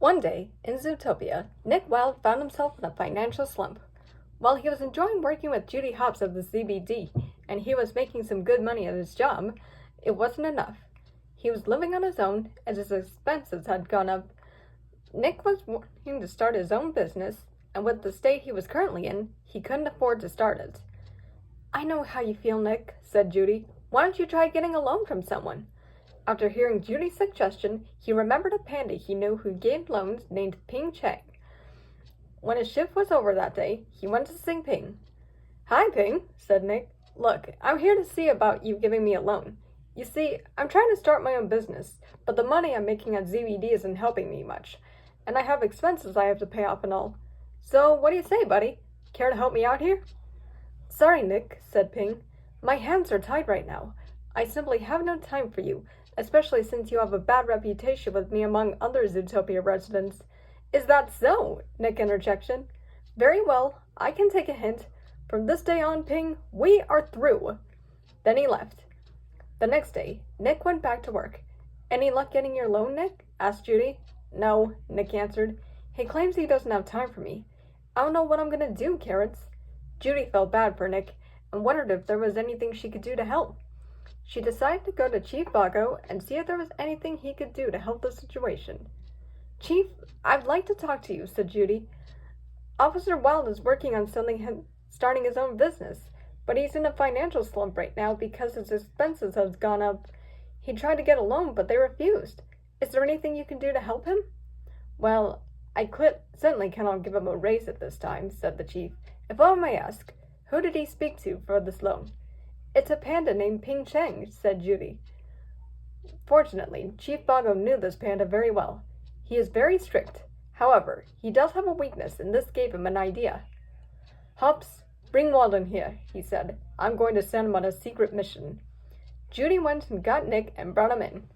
One day, in Zootopia, Nick Wilde found himself in a financial slump. While he was enjoying working with Judy Hopps of the ZBD, and he was making some good money at his job, it wasn't enough. He was living on his own, as his expenses had gone up. Nick was wanting to start his own business, and with the state he was currently in, he couldn't afford to start it. "I know how you feel, Nick," said Judy. "Why don't you try getting a loan from someone?" After hearing Judy's suggestion, he remembered a panda he knew who gave loans named Ping Chang. When his shift was over that day, he went to see Ping. "Hi, Ping," said Nick. "Look, I'm here to see about you giving me a loan. You see, I'm trying to start my own business, but the money I'm making at ZBD isn't helping me much, and I have expenses I have to pay off and all. So what do you say, buddy? Care to help me out here?" "Sorry, Nick," said Ping. "My hands are tied right now. I simply have no time for you, especially since you have a bad reputation with me among other Zootopia residents." "Is that so?" Nick interjected. "Very well, I can take a hint. From this day on, Ping, we are through." Then he left. The next day, Nick went back to work. "Any luck getting your loan, Nick?" asked Judy. "No," Nick answered. "He claims he doesn't have time for me. I don't know what I'm gonna do, Carrots." Judy felt bad for Nick and wondered if there was anything she could do to help. She decided to go to Chief Bago and see if there was anything he could do to help the situation. "Chief, I'd like to talk to you," said Judy. "Officer Wilde is working on starting his own business, but he's in a financial slump right now because his expenses have gone up. He tried to get a loan, but they refused. Is there anything you can do to help him?" "Well, I certainly cannot give him a raise at this time," said the chief. "If I may ask, who did he speak to for this loan?" "It's a panda named Ping Chang," said Judy. Fortunately, Chief Bago knew this panda very well. He is very strict. However, he does have a weakness, and this gave him an idea. "Hopps, bring Walden here," he said. "I'm going to send him on a secret mission." Judy went and got Nick and brought him in.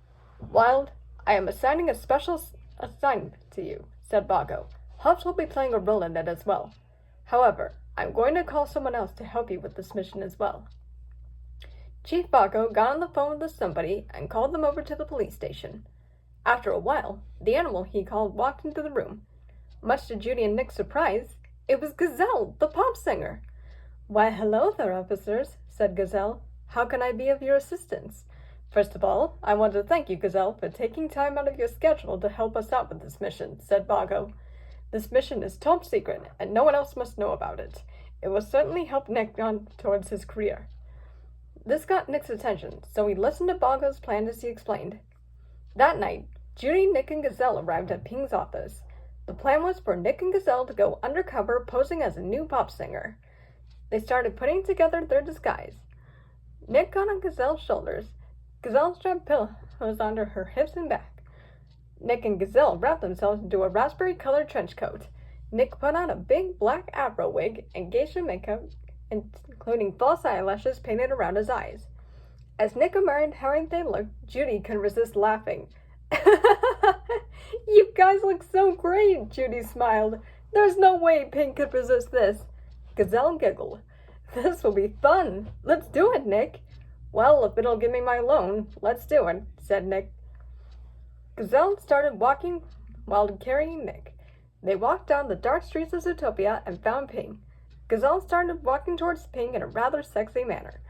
"Wild, I am assigning a special assignment to you," said Bago. "Hopps will be playing a role in it as well. However, I'm going to call someone else to help you with this mission as well." Chief Bago got on the phone with somebody and called them over to the police station. After a while, the animal he called walked into the room. Much to Judy and Nick's surprise, it was Gazelle, the pop singer. "Why, hello there, officers," said Gazelle. "How can I be of your assistance?" "First of all, I want to thank you, Gazelle, for taking time out of your schedule to help us out with this mission," said Bago. "This mission is top secret, and no one else must know about it. It will certainly help Nick on towards his career." This got Nick's attention, so he listened to Bago's plan as he explained. That night, Judy, Nick, and Gazelle arrived at Ping's office. The plan was for Nick and Gazelle to go undercover posing as a new pop singer. They started putting together their disguise. Nick got on Gazelle's shoulders. Gazelle strapped pillows under her hips and back. Nick and Gazelle wrapped themselves into a raspberry-colored trench coat. Nick put on a big black afro wig and geisha makeup, including false eyelashes painted around his eyes. As Nick admired how they looked, Judy couldn't resist laughing. "You guys look so great," Judy smiled. "There's no way Pink could resist this." Gazelle giggled. "This will be fun. Let's do it, Nick." "Well, if it'll give me my loan, let's do it," said Nick. Gazelle started walking while carrying Nick. They walked down the dark streets of Zootopia and found Ping. Gazelle started walking towards Ping in a rather sexy manner.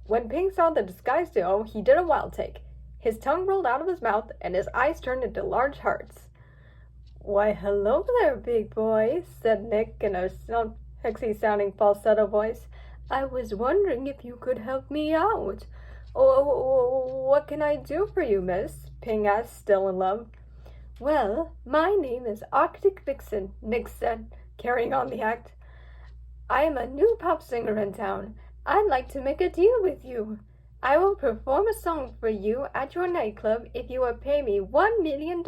When Ping saw the disguised duo, he did a wild take. His tongue rolled out of his mouth, and his eyes turned into large hearts. "Why, hello there, big boy," said Nick in a sexy-sounding falsetto voice. "I was wondering if you could help me out." "Oh, what can I do for you, miss?" Ping asked, still in love. "Well, my name is Arctic Vixen," Nick said, carrying on the act. "I am a new pop singer in town. I'd like to make a deal with you. I will perform a song for you at your nightclub if you will pay me $1 million.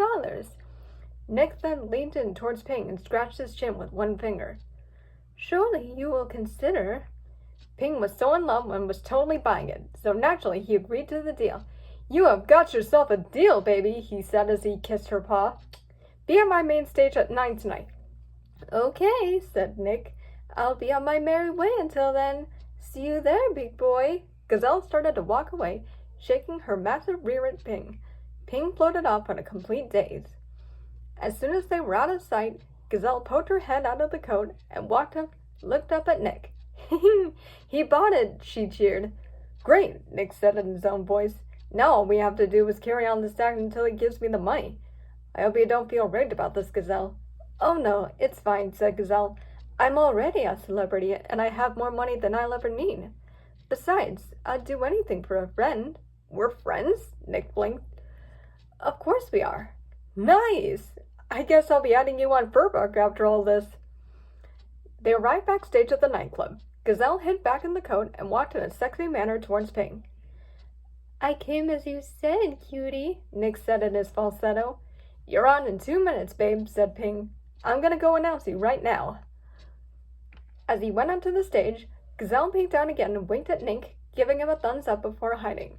Nick then leaned in towards Ping and scratched his chin with one finger. "Surely you will consider." Ping was so in love and was totally buying it, so naturally he agreed to the deal. "You have got yourself a deal, baby," he said as he kissed her paw. "Be at my main stage at 9 tonight." "Okay," said Nick. "I'll be on my merry way until then. See you there, big boy." Gazelle started to walk away, shaking her massive rear at Ping. Ping floated off on a complete daze. As soon as they were out of sight, Gazelle poked her head out of the coat and looked up at Nick. He bought it, she cheered. Great, Nick said in his own voice. Now all we have to do is carry on this act until he gives me the money. I hope you don't feel rigged about this, Gazelle. Oh no, it's fine, said Gazelle. I'm already a celebrity, and I have more money than I'll ever need. Besides, I'd do anything for a friend. We're friends? Nick blinked. Of course we are. Nice! I guess I'll be adding you on Furbook after all this. They arrived backstage at the nightclub. Gazelle hid back in the coat and walked in a sexy manner towards Ping. I came as you said, cutie, Nick said in his falsetto. You're on in 2 minutes, babe, said Ping. I'm gonna go announce you right now. As he went onto the stage, Gazelle peeked down again and winked at Nick, giving him a thumbs up before hiding.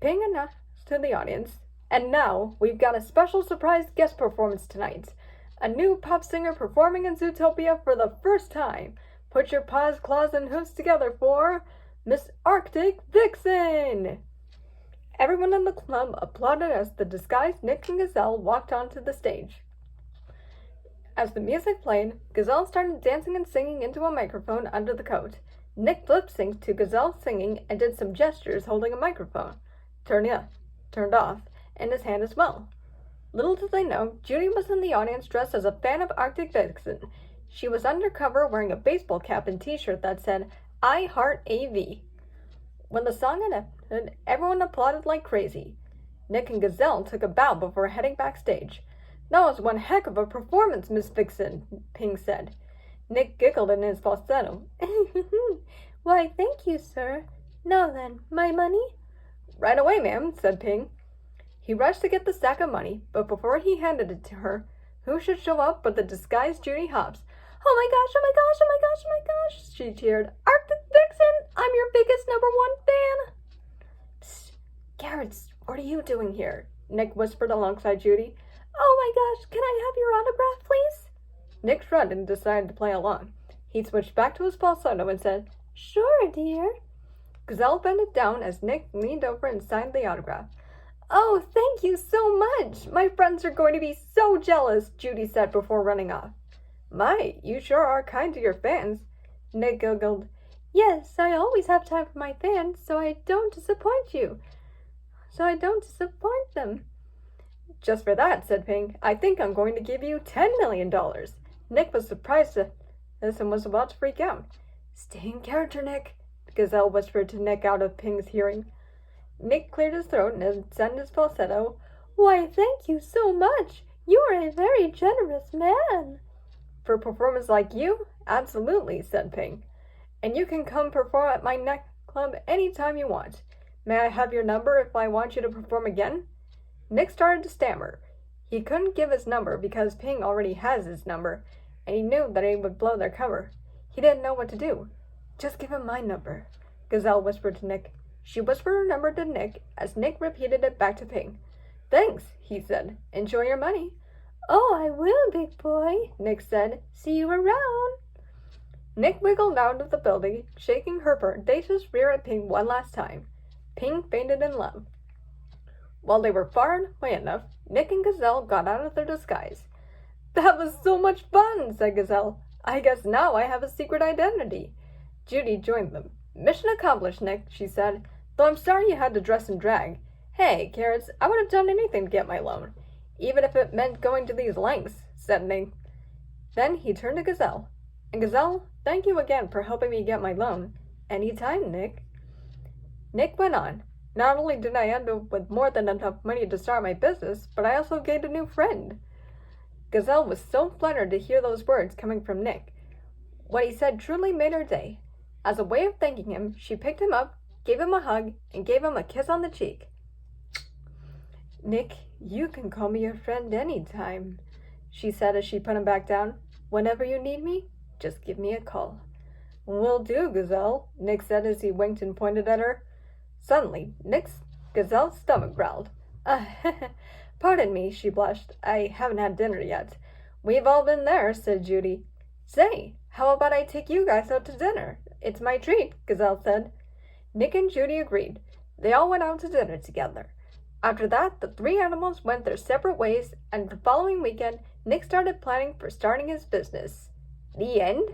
Ping announced to the audience, and now we've got a special surprise guest performance tonight. A new pop singer performing in Zootopia for the first time. Put your paws, claws, and hooves together for Miss Arctic Vixen! Everyone in the club applauded as the disguised Nick and Gazelle walked onto the stage. As the music played, Gazelle started dancing and singing into a microphone under the coat. Nick lip-synced to Gazelle singing and did some gestures holding a microphone, turned off, in his hand as well. Little did they know, Judy was in the audience dressed as a fan of Arctic Vixen. She was undercover wearing a baseball cap and t-shirt that said, I Heart AV. When the song had ended, everyone applauded like crazy. Nick and Gazelle took a bow before heading backstage. That was one heck of a performance, Miss Vixen, Ping said. Nick giggled in his falsetto. Why, thank you, sir. Now then, my money? Right away, ma'am, said Ping. He rushed to get the sack of money, but before he handed it to her, who should show up but the disguised Judy Hopps. Oh my gosh, oh my gosh, oh my gosh, oh my gosh, she cheered. Arctic Vixen, I'm your biggest #1 fan. Psst, Carrots, what are you doing here? Nick whispered alongside Judy. Oh my gosh, can I have your autograph, please? Nick shrugged and decided to play along. He switched back to his falsetto and said, Sure, dear. Gazelle bent down as Nick leaned over and signed the autograph. Oh, thank you so much. My friends are going to be so jealous, Judy said before running off. My, you sure are kind to your fans. Nick giggled. Yes, I always have time for my fans, so I don't disappoint them. Just for that, said Ping, I think I'm going to give you $10 million. Nick was surprised at this and was about to freak out. Stay in character, Nick, Gazelle whispered to Nick out of Ping's hearing. Nick cleared his throat and said in his falsetto, Why, thank you so much. You are a very generous man. For a performance like you? Absolutely, said Ping. And you can come perform at my nightclub anytime you want. May I have your number if I want you to perform again? Nick started to stammer. He couldn't give his number because Ping already has his number, and he knew that he would blow their cover. He didn't know what to do. Just give him my number, Gazelle whispered to Nick. She whispered her number to Nick as Nick repeated it back to Ping. Thanks, he said. Enjoy your money. Oh, I will, big boy, Nick said. See you around. Nick wiggled out of the building, shaking her bodacious rear at Ping one last time. Ping fainted in love. While they were far away enough, Nick and Gazelle got out of their disguise. That was so much fun, said Gazelle. I guess now I have a secret identity. Judy joined them. Mission accomplished, Nick, she said, though I'm sorry you had to dress in drag. Hey, Carrots, I would have done anything to get my loan, even if it meant going to these lengths, said Nick. Then he turned to Gazelle. And Gazelle, thank you again for helping me get my loan. Anytime, Nick. Nick went on. Not only did I end up with more than enough money to start my business, but I also gained a new friend. Gazelle was so flattered to hear those words coming from Nick. What he said truly made her day. As a way of thanking him, she picked him up, gave him a hug, and gave him a kiss on the cheek. Nick, you can call me your friend anytime, she said as she put him back down. Whenever you need me, just give me a call. Will do, Gazelle, Nick said as he winked and pointed at her. Suddenly, Gazelle's stomach growled. Pardon me, she blushed. I haven't had dinner yet. We've all been there, said Judy. Say, how about I take you guys out to dinner? It's my treat, Gazelle said. Nick and Judy agreed. They all went out to dinner together. After that, the three animals went their separate ways, and the following weekend, Nick started planning for starting his business. The end.